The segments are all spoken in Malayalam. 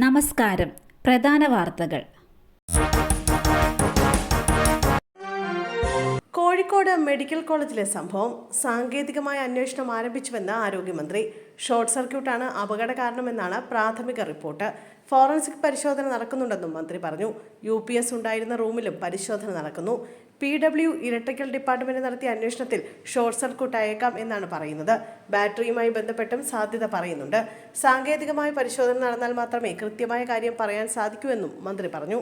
നമസ്കാരം. പ്രധാന വാർത്തകൾ. കോഴിക്കോട് മെഡിക്കൽ കോളേജിലെ സംഭവം സാങ്കേതികമായ അന്വേഷണം ആരംഭിച്ചുവെന്ന് ആരോഗ്യമന്ത്രി. ഷോർട്ട് സർക്യൂട്ടാണ് അപകട കാരണമെന്നാണ് പ്രാഥമിക റിപ്പോർട്ട്. ഫോറൻസിക് പരിശോധന നടക്കുന്നുണ്ടെന്നും മന്ത്രി പറഞ്ഞു. UPS ഉണ്ടായിരുന്ന റൂമിലും പരിശോധന നടക്കുന്നു. PW ഇലക്ട്രിക്കൽ ഡിപ്പാർട്ട്മെന്റ് നടത്തിയ അന്വേഷണത്തിൽ ഷോർട്ട് സർക്യൂട്ട് ആയേക്കാം എന്നാണ് പറയുന്നത്. ബാറ്ററിയുമായി ബന്ധപ്പെട്ടും സാധ്യത പറയുന്നുണ്ട്. സാങ്കേതികമായ പരിശോധന നടന്നാൽ മാത്രമേ കൃത്യമായ കാര്യം പറയാൻ സാധിക്കൂ എന്നും മന്ത്രി പറഞ്ഞു.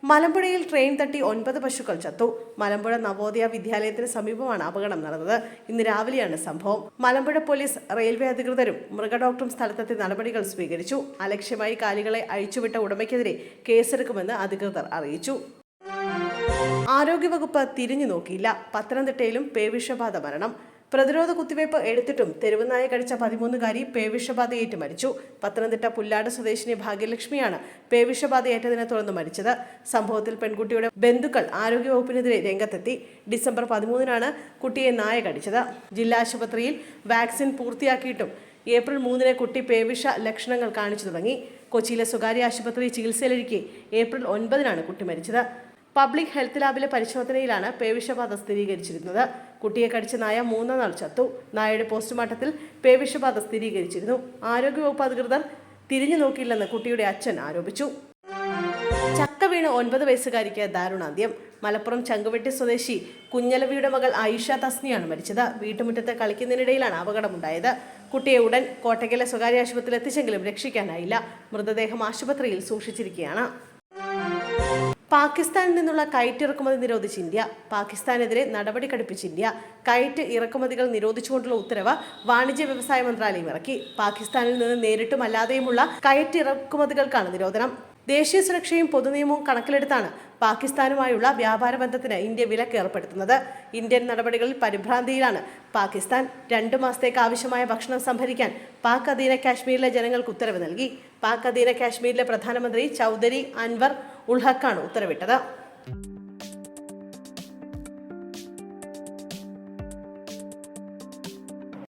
മലമ്പുഴയിൽ ട്രെയിൻ തട്ടി 9 പശുക്കൾ ചത്തു. മലമ്പുഴ നവോദയ വിദ്യാലയത്തിന് സമീപമാണ് അപകടം നടന്നത്. ഇന്ന് രാവിലെയാണ് സംഭവം. മലമ്പുഴ പോലീസ്, റെയിൽവേ അധികൃതരും മൃഗഡോക്ടറും സ്ഥലത്തെത്തി നടപടികൾ സ്വീകരിച്ചു. അലക്ഷ്യമായി കാലികളെ അഴിച്ചുവിട്ട ഉടമയ്ക്കെതിരെ കേസെടുക്കുമെന്ന് അധികൃതർ അറിയിച്ചു. ആരോഗ്യവകുപ്പ് തിരിഞ്ഞു നോക്കിയില്ല. പത്തനംതിട്ടയിലും പേവിഷബാധ മരണം. പ്രതിരോധ കുത്തിവയ്പ് എടുത്തിട്ടും തെരുവുനായ കടിച്ച 13-കാരി പേവിഷബാധയേറ്റ് മരിച്ചു. പത്തനംതിട്ട പുല്ലാട് സ്വദേശിനി ഭാഗ്യലക്ഷ്മിയാണ് പേവിഷബാധയേറ്റതിനെ തുടർന്ന് മരിച്ചത്. സംഭവത്തിൽ പെൺകുട്ടിയുടെ ബന്ധുക്കൾ ആരോഗ്യവകുപ്പിനെതിരെ രംഗത്തെത്തി. ഡിസംബർ 13-നാണ് കുട്ടിയെ നായ കടിച്ചത്. ജില്ലാ ആശുപത്രിയിൽ വാക്സിൻ പൂർത്തിയാക്കിയിട്ടും ഏപ്രിൽ 3-ന് കുട്ടി പേവിഷ ലക്ഷണങ്ങൾ കാണിച്ചു തുടങ്ങി. കൊച്ചിയിലെ സ്വകാര്യ ആശുപത്രി ചികിത്സയിലിരിക്കെ ഏപ്രിൽ 9-നാണ് കുട്ടി മരിച്ചത്. പബ്ലിക് ഹെൽത്ത് ലാബിലെ പരിശോധനയിലാണ് പേവിഷബാധ സ്ഥിരീകരിച്ചിരുന്നത്. കുട്ടിയെ കടിച്ച നായ 3 നാൾ ചത്തു. നായയുടെ പോസ്റ്റ്മോർട്ടത്തിൽ പേവിഷബാധ സ്ഥിരീകരിച്ചിരുന്നു. ആരോഗ്യവകുപ്പ് അധികൃതർ തിരിഞ്ഞു നോക്കിയില്ലെന്ന് കുട്ടിയുടെ അച്ഛൻ ആരോപിച്ചു. ചക്ക വീണ് 9 വയസ്സുകാരിക്ക് ദാരുണാന്ത്യം. മലപ്പുറം ചങ്കുവെട്ടി സ്വദേശി കുഞ്ഞലവിയുടെ മകൾ ആയിഷ തസ്നിയാണ് മരിച്ചത്. വീട്ടുമുറ്റത്ത് കളിക്കുന്നതിനിടയിലാണ് അപകടമുണ്ടായത്. കുട്ടിയെ ഉടൻ കോട്ടയ്ക്കലെ സ്വകാര്യ ആശുപത്രിയിൽ എത്തിച്ചെങ്കിലും രക്ഷിക്കാനായില്ല. മൃതദേഹം ആശുപത്രിയിൽ സൂക്ഷിച്ചിരിക്കുകയാണ്. പാകിസ്ഥാനിൽ നിന്നുള്ള കയറ്റ് ഇറക്കുമതി നിരോധിച്ച് ഇന്ത്യ. പാകിസ്ഥാനെതിരെ നടപടി കടുപ്പിച്ച് ഇന്ത്യ. കയറ്റ് ഇറക്കുമതികൾ നിരോധിച്ചുകൊണ്ടുള്ള ഉത്തരവ് വാണിജ്യ വ്യവസായ മന്ത്രാലയം ഇറക്കി. പാകിസ്ഥാനിൽ നിന്ന് നേരിട്ടും അല്ലാതെയുമുള്ള കയറ്റ് ഇറക്കുമതികൾക്കാണ് നിരോധനം. ദേശീയ സുരക്ഷയും പൊതുനിയമവും കണക്കിലെടുത്താണ് പാകിസ്ഥാനുമായുള്ള വ്യാപാര ബന്ധത്തിന് ഇന്ത്യ വിലക്ക് ഏർപ്പെടുത്തുന്നത്. ഇന്ത്യൻ നടപടികളിൽ പരിഭ്രാന്തിയിലാണ് പാകിസ്ഥാൻ. 2 മാസത്തേക്ക് ആവശ്യമായ ഭക്ഷണം സംഭരിക്കാൻ പാക് അധീന കാശ്മീരിലെ ജനങ്ങൾക്ക് ഉത്തരവ് നൽകി. പാക് അധീന കാശ്മീരിലെ പ്രധാനമന്ത്രി ചൗധരി അൻവർ ഉൾ ഹക്കാണ് ഉത്തരവിട്ടത്.